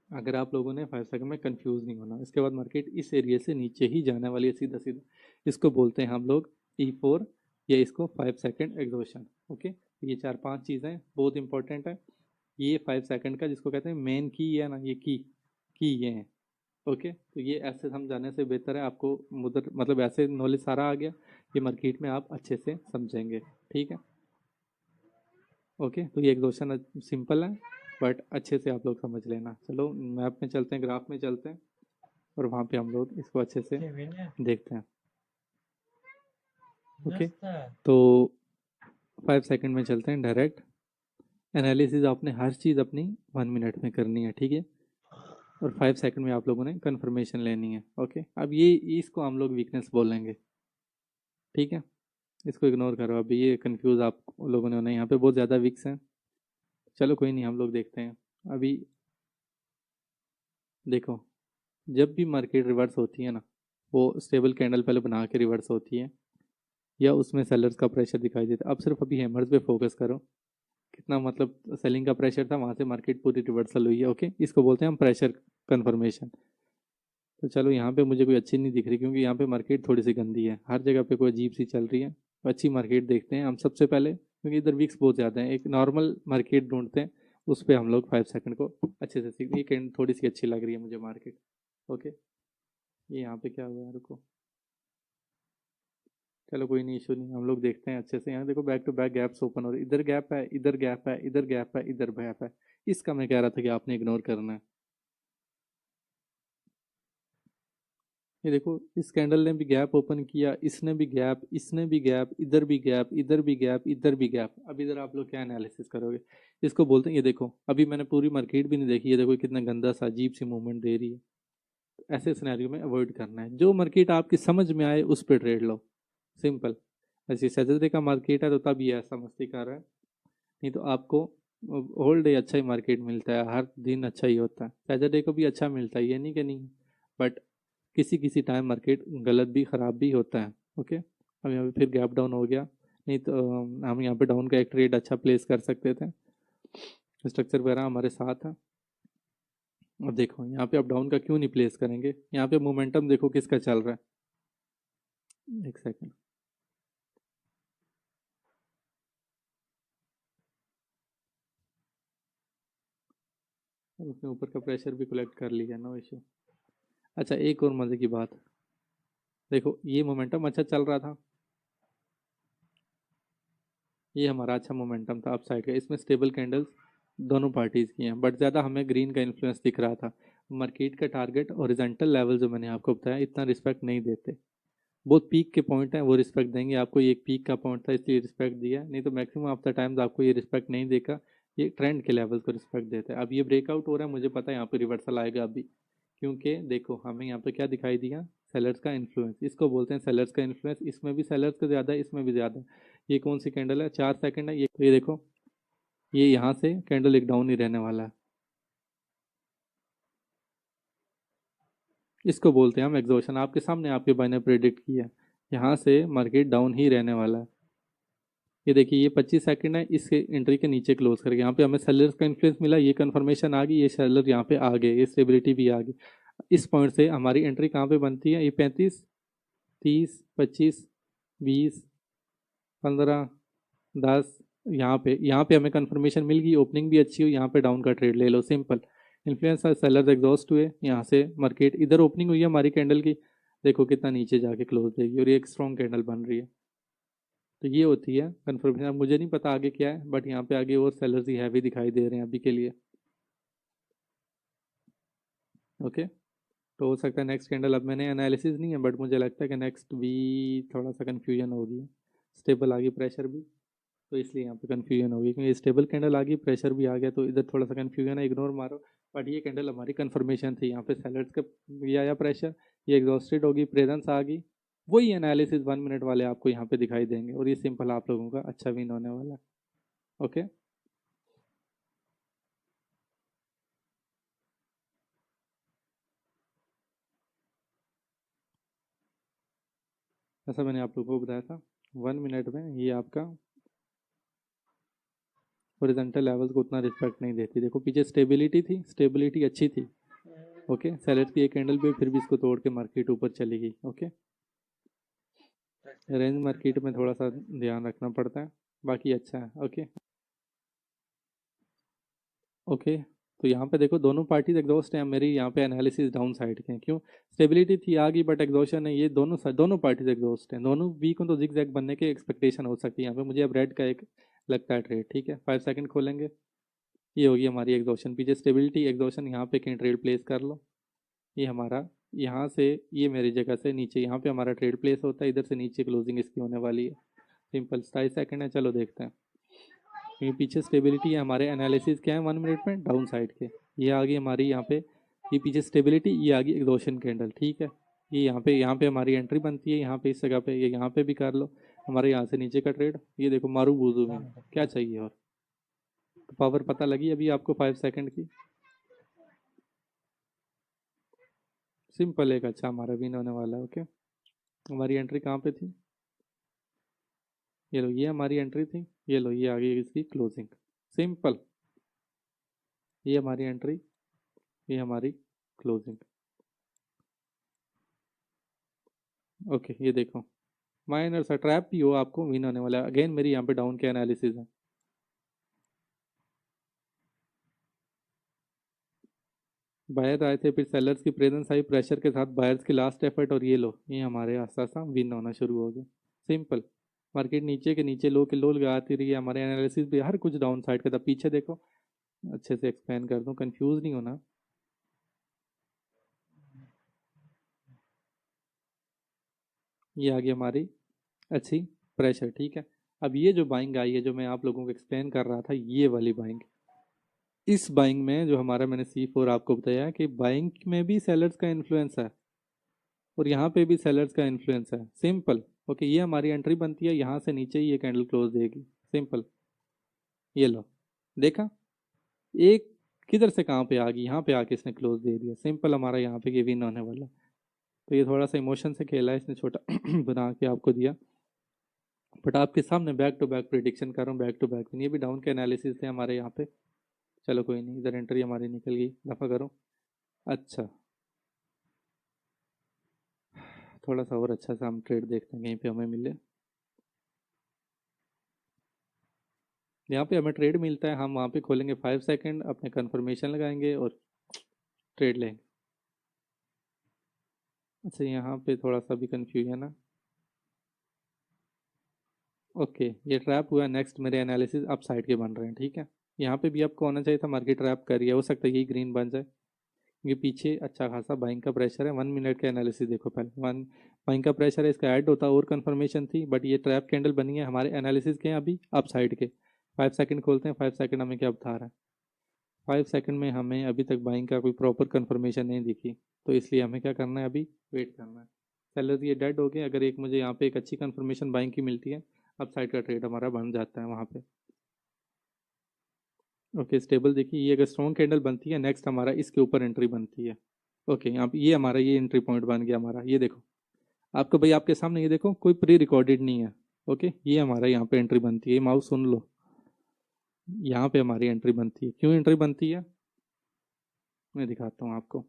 अगर आप लोगों ने 5 सेकंड में कंफ्यूज नहीं होना। इसके बाद मार्केट इस एरिया से नीचे ही जाने वाली है सीधा सीधा, इसको बोलते हैं हम लोग E4, या इसको 5 सेकंड एग्जॉशन। ओके, ये 4 5 चीज़ें बहुत इंपॉर्टेंट है। ये 5 सेकंड का जिसको कहते हैं मेन की है ना, ये की ये है। ओके, तो ये ऐसे समझाने से बेहतर है आपको मतलब ऐसे नॉलेज सारा आ गया, ये मार्केट में आप अच्छे से समझेंगे। ठीक है, ओके, तो ये एक क्वेश्चन सिंपल है बट अच्छे से आप लोग समझ लेना। चलो मैप में चलते हैं, ग्राफ में चलते हैं और वहाँ पे हम लोग इसको अच्छे से देखते हैं। ओके, तो 5 सेकंड में चलते हैं डायरेक्ट। एनालिसिस आपने हर चीज़ अपनी 1 मिनट में करनी है, ठीक है, और 5 सेकंड में आप लोगों ने कंफर्मेशन लेनी है। ओके, अब ये इसको हम लोग वीकनेस बोलेंगे। ठीक है, इसको इग्नोर करो, अभी ये कंफ्यूज आप लोगों ने होना है, यहाँ पे बहुत ज़्यादा वीक्स हैं। चलो कोई नहीं, हम लोग देखते हैं। अभी देखो, जब भी मार्केट रिवर्स होती है ना, वो स्टेबल कैंडल पहले बना के रिवर्स होती है या उसमें सेलर्स का प्रेशर दिखाई देता है। अब सिर्फ अभी हैमर्स पे फोकस करो, कितना मतलब सेलिंग का प्रेशर था, वहाँ से मार्केट पूरी रिवर्सल हुई है। ओके, इसको बोलते हैं हम प्रेशर कन्फर्मेशन। तो चलो यहाँ पे मुझे कोई अच्छी नहीं दिख रही क्योंकि यहाँ पे मार्केट थोड़ी सी गंदी है, हर जगह पे कोई अजीब सी चल रही है। तो अच्छी मार्केट देखते हैं हम सबसे पहले, क्योंकि इधर वीक्स बहुत ज़्यादा है। एक नॉर्मल मार्केट ढूंढते हैं, उस पर हम लोग 5 सेकंड को अच्छे से सीखते हैं। ये कैंड थोड़ी सी अच्छी लग रही है मुझे मार्केट। ओके, ये यहाँ पे क्या हुआ है, रुको, चलो कोई नहीं, इशू नहीं, हम लोग देखते हैं अच्छे से। यहाँ देखो back to back gaps open हो रही, इधर गैप है, इधर गैप है, इधर गैप है, इधर गैप है। इसका मैं कह रहा था कि आपने इग्नोर करना है। ये देखो, इस कैंडल ने भी गैप ओपन किया, इसने भी गैप, इसने भी गैप, इधर भी गैप, इधर भी गैप, इधर भी गैप। अब इधर आप लोग क्या एनालिसिस करोगे, इसको बोलते हैं। ये देखो, अभी मैंने पूरी मार्केट भी नहीं देखी, ये देखो कितना गंदा सा अजीब सी मूवमेंट दे रही है। ऐसे सिनेरियो में अवॉइड करना है, जो मार्केट आपकी समझ में आए उस पर ट्रेड लो, सिंपल। ऐसे सैटरडे का मार्केट है तो तब ये ऐसा मस्ती कर रहा है, नहीं तो आपको होल डे अच्छा ही मार्केट मिलता है, हर दिन अच्छा ही होता है, सैटरडे को भी अच्छा मिलता है, ये नहीं कि नहीं, बट किसी किसी टाइम मार्केट गलत भी, ख़राब भी होता है। ओके, अब यहाँ पे फिर गैप डाउन हो गया, नहीं तो हम यहाँ पे डाउन का एक ट्रेड अच्छा प्लेस कर सकते थे, स्ट्रक्चर वगैरह हमारे साथ है। अब देखो यहाँ पे आप डाउन का क्यों नहीं प्लेस करेंगे, यहाँ पे मोमेंटम देखो किसका चल रहा है। एक सेकेंड, उसने ऊपर का प्रेशर भी कलेक्ट कर लिया, नो इशू। अच्छा, एक और मज़े की बात, देखो ये मोमेंटम अच्छा चल रहा था, ये हमारा अच्छा मोमेंटम था अप साइड का, इसमें स्टेबल कैंडल्स दोनों पार्टीज़ की हैं, बट ज़्यादा हमें ग्रीन का इन्फ्लुएंस दिख रहा था। मार्केट का टारगेट हॉरिजॉन्टल लेवल जो मैंने आपको बताया, इतना रिस्पेक्ट नहीं देते। बहुत पीक के पॉइंट हैं वो रिस्पेक्ट देंगे आपको, ये एक पीक का पॉइंट था इसलिए रिस्पेक्ट दिया, नहीं तो मैक्सिमम ऑफ द टाइम्स आपको ये रिस्पेक्ट नहीं देगा। ये ट्रेंड के लेवल को रिस्पेक्ट देता है। अब ये ब्रेकआउट हो रहा है, मुझे पता है यहाँ पे रिवर्सल आएगा अभी, क्योंकि देखो हमें यहाँ पे क्या दिखाई दिया, सेलर्स का इन्फ्लुएंस, इसको बोलते हैं सेलर्स का इन्फ्लुएंस। इसमें भी सेलर्स का ज़्यादा है, इसमें भी ज़्यादा है। ये कौन सी कैंडल है, 4 सेकंड है ये, तो ये देखो, ये यहाँ से कैंडल एक डाउन ही रहने वाला है, इसको बोलते हैं हम एग्जॉशन। आपके सामने आपके भाई ने प्रेडिक्ट किया, यहाँ से मार्केट डाउन ही रहने वाला है। ये देखिए, ये 25 सेकंड है, इसके एंट्री के नीचे क्लोज करके यहाँ पे हमें सेलर्स का इन्फ्लुएंस मिला, ये कंफर्मेशन आ गई, ये सेलर यहाँ पे आ गए, ये स्टेबिलिटी भी आ गई। इस पॉइंट से हमारी एंट्री कहाँ पे बनती है, ये 35, 30, 25, 20, 15, 10, यहाँ पे हमें कंफर्मेशन मिल गई, ओपनिंग भी अच्छी हुई, यहाँ पे डाउन का ट्रेड ले लो, सिंपल। इन्फ्लुएंस सेलर्स एग्जॉस्ट हुए, यहाँ से मार्केट इधर ओपनिंग हुई है हमारी कैंडल की, देखो कितना नीचे जाके क्लोज देगी और ये एक स्ट्रॉन्ग कैंडल बन रही है। तो ये होती है कन्फर्मेशन। अब मुझे नहीं पता आगे क्या है, बट यहाँ पे आगे और सेलर्स ही हैवी दिखाई दे रहे हैं अभी के लिए। ओके, तो हो सकता है नेक्स्ट कैंडल, अब मैंने एनालिसिस नहीं है बट मुझे लगता है कि नेक्स्ट भी थोड़ा सा कन्फ्यूजन होगी। स्टेबल आ गई, प्रेशर भी, तो इसलिए यहाँ पे कन्फ्यूजन होगी, क्योंकि स्टेबल कैंडल आ गई, प्रेशर भी आ गया, तो इधर थोड़ा सा कन्फ्यूजन है, इग्नोर मारो। बट ये कैंडल हमारी कन्फर्मेशन थी, यहाँ पे सेलर्स का भी आया प्रेशर, ये एग्जॉस्टेड होगी, प्रेजेंस आ गई। वही एनालिसिस 1 मिनट वाले आपको यहाँ पे दिखाई देंगे और ये सिंपल आप लोगों का अच्छा विन होने वाला है। ओके, ऐसा मैंने आप लोगों को बताया था, 1 मिनट में ये आपका हॉरिजॉन्टल लेवल्स को उतना रिस्पेक्ट नहीं देती। देखो पीछे स्टेबिलिटी थी, स्टेबिलिटी अच्छी थी। ओके, सेलर्स की एक कैंडल भी फिर भी इसको तोड़ के मार्केट ऊपर चली गई। ओके, रेंज मार्केट में थोड़ा सा ध्यान रखना पड़ता है, बाकी अच्छा है। ओके, ओके, तो यहाँ पे देखो दोनों पार्टीज एग्जॉस्ट हैं, मेरी यहाँ पे एनालिसिस डाउन साइड के हैं। क्यों? स्टेबिलिटी थी आ गई बट एग्जॉशन है, ये दोनों पार्टीज एग्जॉस्ट हैं, दोनों वीक हो तो जिग जैग बनने की एक्सपेक्टेशन हो सकती है यहाँ पे। मुझे अब रेड का एक लगता है ट्रेड, ठीक है 5 सेकंड खोलेंगे, ये होगी हमारी एग्जॉशन। पीछे स्टेबिलिटी एग्जॉशन, यहाँ पे कहीं ट्रेड प्लेस कर लो, ये हमारा यहाँ से ये मेरी जगह से नीचे यहाँ पे हमारा ट्रेड प्लेस होता है, इधर से नीचे क्लोजिंग इसकी होने वाली है। सिंपल 27 सेकंड है, चलो देखते हैं। क्योंकि पीछे स्टेबिलिटी है, हमारे एनालिसिस क्या है 1 मिनट में डाउन साइड के, ये आ गई हमारी यहाँ पे, ये पीछे स्टेबिलिटी, ये आ गई एग्जॉशन कैंडल, ठीक है। ये यहाँ पे हमारी एंट्री बनती है, यहाँ पे इस जगह पे, ये यहाँ पे भी कर लो हमारे यहाँ से नीचे का ट्रेड। ये देखो मारू बूजू में, क्या चाहिए और? तो पावर पता लगी अभी आपको 5 सेकंड की। सिंपल एक अच्छा हमारा विन होने वाला है। ओके, हमारी एंट्री कहाँ पे थी? ये लो, ये हमारी एंट्री थी, ये लो ये आ गई इसकी क्लोजिंग। सिंपल, ये हमारी एंट्री, ये हमारी क्लोजिंग। ओके, ये देखो माइनर सा ट्रैप भी हो आपको विन होने वाला है। अगेन मेरी यहाँ पे डाउन के एनालिसिस है, बायर आए थे, फिर सेलर्स की प्रेजेंस आई, प्रेशर के साथ बायर्स की लास्ट एफर्ट, और ये लो ये हमारे आस्ता आस्ता विन होना शुरू हो गया। सिंपल, मार्केट नीचे के नीचे लो के लो लगाती रही है, हमारे एनालिसिस भी हर कुछ डाउन साइड का था। पीछे देखो, अच्छे से एक्सप्लेन कर दूं, कंफ्यूज नहीं होना। ये आ गई हमारी अच्छी प्रेशर, ठीक है। अब ये जो बाइंग आई है, जो मैं आप लोगों को एक्सप्लेन कर रहा था, ये वाली बाइंग, इस बाइंग में जो हमारा मैंने C4 आपको बताया कि बाइंग में भी सेलर्स का इन्फ्लुएंस है और यहाँ पे भी सेलर्स का इन्फ्लुएंस है। सिंपल, ओके, ये हमारी एंट्री बनती है, यहाँ से नीचे ही ये कैंडल क्लोज देगी। सिंपल, ये लो देखा, एक किधर से कहाँ पे आ गई, यहाँ पे आके इसने क्लोज दे दिया। सिंपल, हमारा यहाँ पे ये विन होने वाला। तो ये थोड़ा सा इमोशन से खेला है इसने, छोटा बना के आपको दिया, बट आपके सामने बैक टू बैक प्रिडिक्शन कर रहा हूँ, बैक टू बैक। ये भी डाउन के एनालिसिस थे हमारे यहाँ पे। चलो कोई नहीं, इधर एंट्री हमारी निकल गई, दफा करो। अच्छा, थोड़ा सा और अच्छा सा हम ट्रेड देखते हैं कहीं पे हमें मिले। यहाँ पे हमें ट्रेड मिलता है, हम वहाँ पे खोलेंगे 5 सेकंड, अपने कंफर्मेशन लगाएंगे और ट्रेड लेंगे। अच्छा, यहाँ पे थोड़ा सा भी कंफ्यूजन है ना। ओके, ये ट्रैप हुआ। नेक्स्ट मेरे एनालिसिस अप साइड के बन रहे हैं, ठीक है। यहाँ पे भी आपको होना चाहिए था, मार्केट ट्रैप कर रही है, हो सकता है यही ग्रीन बन जाए, क्योंकि पीछे अच्छा खासा बाइंग का प्रेशर है। 1 मिनट का एनालिसिस देखो पहले, वन बाइंग का प्रेशर है, इसका ऐड होता और कंफर्मेशन थी, बट ये ट्रैप कैंडल बनी है। हमारे एनालिसिस के हैं अभी अप साइड के। 5 सेकंड खोलते हैं, 5 सेकंड हमें क्या बता रहा है? 5 सेकंड में हमें अभी तक बाइंग का कोई प्रॉपर कंफर्मेशन नहीं दिखी, तो इसलिए हमें क्या करना है, अभी वेट करना है। सेलर ये डेड हो गए, अगर एक मुझे यहाँ पे एक अच्छी कंफर्मेशन बाइंग की मिलती है, अब साइड का ट्रेड हमारा बन जाता है वहाँ पे। ओके, स्टेबल देखिए, ये अगर स्ट्रॉन्ग कैंडल बनती है, नेक्स्ट हमारा इसके ऊपर एंट्री बनती है। ओके, यहाँ पे ये हमारा ये एंट्री पॉइंट बन गया हमारा। ये देखो आपको भाई, आपके सामने ये देखो, कोई प्री रिकॉर्डेड नहीं है। ओके, ये हमारा यहाँ पे एंट्री बनती है, माउस सुन लो, यहाँ पे हमारी एंट्री बनती है। क्यों एंट्री बनती है, मैं दिखाता हूँ आपको।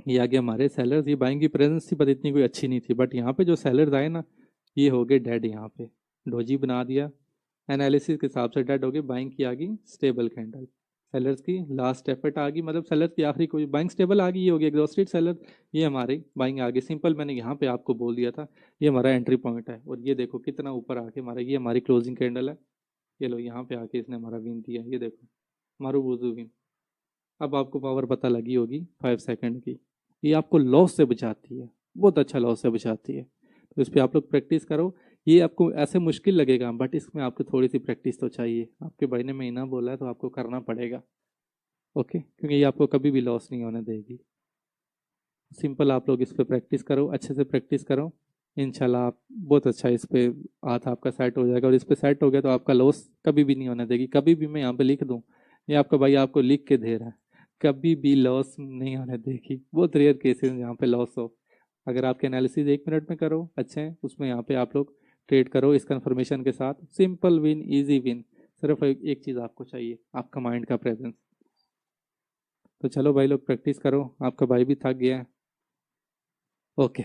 ये आगे हमारे सेलर्स, ये बाइंग की प्रेजेंस थी पर इतनी कोई अच्छी नहीं थी, बट यहाँ पे जो सेलर्स आए ना, ये हो गए डेड। यहाँ पे डोजी बना दिया, एनालिसिस के हिसाब से डेड हो गए। बाइंग की आ गई स्टेबल कैंडल, सेलर्स की लास्ट एफर्ट आ गई, मतलब सेलर्स की आखिरी कोई बाइंग स्टेबल आ गई, ये हो गई एग्जॉस्टेड सेलर, ये हमारी बाइंग आ गई। सिंपल, मैंने यहाँ पे आपको बोल दिया था, ये हमारा एंट्री पॉइंट है। और ये देखो कितना ऊपर आके हमारा, ये हमारी क्लोजिंग कैंडल है। ये लो, यहाँ पे आके इसने हमारा विन दिया, ये देखो मारू वुजू विन। अब आपको पावर पता लगी होगी 5 सेकंड की, ये आपको लॉस से बचाती है, बहुत अच्छा लॉस से बचाती है। तो इस पर आप लोग प्रैक्टिस करो। ये आपको ऐसे मुश्किल लगेगा, बट इसमें आपको थोड़ी सी प्रैक्टिस तो चाहिए। आपके भाई ने महीना बोला है तो आपको करना पड़ेगा, ओके, क्योंकि ये आपको कभी भी लॉस नहीं होने देगी। सिंपल, आप लोग इस पर प्रैक्टिस करो, अच्छे से प्रैक्टिस करो, इंशाल्लाह आप बहुत अच्छा इस पे हाथ आपका सेट हो जाएगा। और इस पे सेट हो गया तो आपका लॉस कभी भी नहीं होने देगी, कभी भी। मैं यहाँ पे लिख दूँ, ये आपका भाई आपको लिख के दे रहा है, कभी भी लॉस नहीं होने देगी। बहुत रेयर केसेस यहाँ पे लॉस हो। अगर आपके एनालिसिस 1 मिनट में करो अच्छे हैं, उसमें यहाँ पे आप लोग ट्रेड करो इस कंफर्मेशन के साथ, सिंपल विन, इजी विन। सिर्फ एक चीज़ आपको चाहिए, आपका माइंड का प्रेजेंस। तो चलो भाई लोग प्रैक्टिस करो, आपका भाई भी थक गया है। ओके।